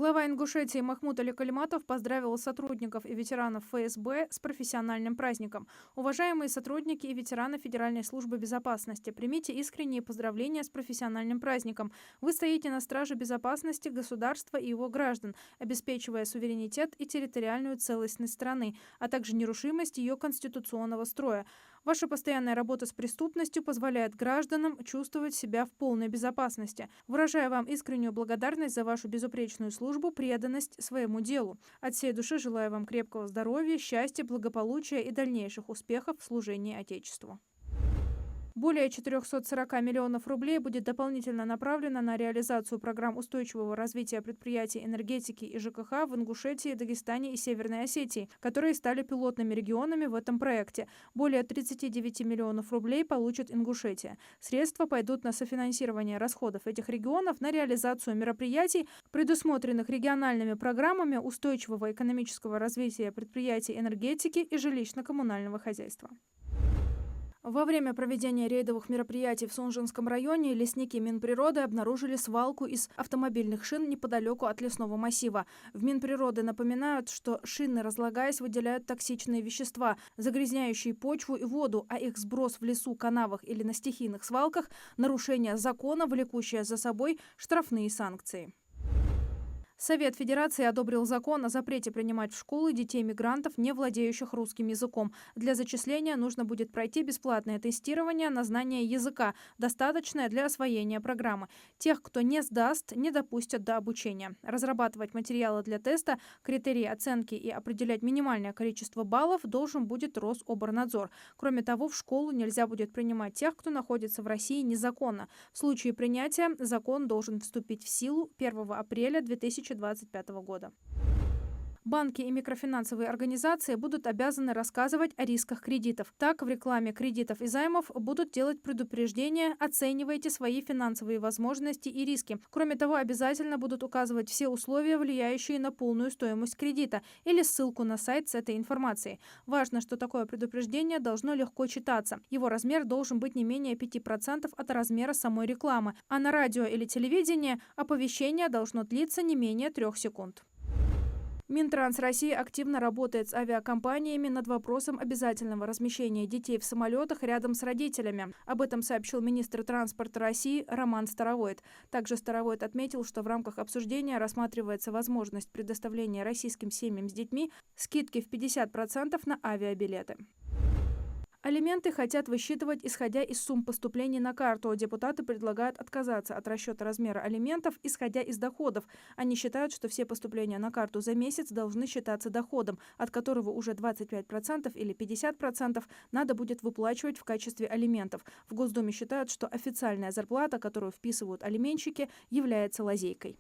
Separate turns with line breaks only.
Глава Ингушетии Махмуд Аликальматов поздравил сотрудников и ветеранов ФСБ с профессиональным праздником. Уважаемые сотрудники и ветераны Федеральной службы безопасности, примите искренние поздравления с профессиональным праздником. Вы стоите на страже безопасности государства и его граждан, обеспечивая суверенитет и территориальную целостность страны, а также нерушимость ее конституционного строя. Ваша постоянная работа с преступностью позволяет гражданам чувствовать себя в полной безопасности. Выражаю вам искреннюю благодарность за вашу безупречную службу, преданность своему делу. От всей души желаю вам крепкого здоровья, счастья, благополучия и дальнейших успехов в служении Отечеству. Более 440 миллионов рублей будет дополнительно направлено на реализацию программ устойчивого развития предприятий энергетики и ЖКХ в Ингушетии, Дагестане и Северной Осетии, которые стали пилотными регионами в этом проекте. Более 39 миллионов рублей получит Ингушетия. Средства пойдут на софинансирование расходов этих регионов на реализацию мероприятий, предусмотренных региональными программами устойчивого экономического развития предприятий энергетики и жилищно-коммунального хозяйства. Во время проведения рейдовых мероприятий в Сунжинском районе лесники Минприроды обнаружили свалку из автомобильных шин неподалеку от лесного массива. В Минприроды напоминают, что шины, разлагаясь, выделяют токсичные вещества, загрязняющие почву и воду, а их сброс в лесу, канавах или на стихийных свалках – нарушение закона, влекущее за собой штрафные санкции. Совет Федерации одобрил закон о запрете принимать в школы детей-мигрантов, не владеющих русским языком. Для зачисления нужно будет пройти бесплатное тестирование на знание языка, достаточное для освоения программы. Тех, кто не сдаст, не допустят до обучения. Разрабатывать материалы для теста, критерии оценки и определять минимальное количество баллов должен будет Рособорнадзор. Кроме того, в школу нельзя будет принимать тех, кто находится в России незаконно. В случае принятия закон должен вступить в силу 1 апреля 2025 года. Банки и микрофинансовые организации будут обязаны рассказывать о рисках кредитов. Так, в рекламе кредитов и займов будут делать предупреждения: оценивайте свои финансовые возможности и риски. Кроме того, обязательно будут указывать все условия, влияющие на полную стоимость кредита, или ссылку на сайт с этой информацией. Важно, что такое предупреждение должно легко читаться. Его размер должен быть не менее 5% от размера самой рекламы, а на радио или телевидении оповещение должно длиться не менее 3 секунд. Минтранс России активно работает с авиакомпаниями над вопросом обязательного размещения детей в самолетах рядом с родителями. Об этом сообщил министр транспорта России Роман Старовойт. Также Старовойт отметил, что в рамках обсуждения рассматривается возможность предоставления российским семьям с детьми скидки в 50% на авиабилеты. Алименты хотят высчитывать, исходя из сумм поступлений на карту. Депутаты предлагают отказаться от расчета размера алиментов, исходя из доходов. Они считают, что все поступления на карту за месяц должны считаться доходом, от которого уже 25% или 50% надо будет выплачивать в качестве алиментов. В Госдуме считают, что официальная зарплата, которую вписывают алименщики, является лазейкой.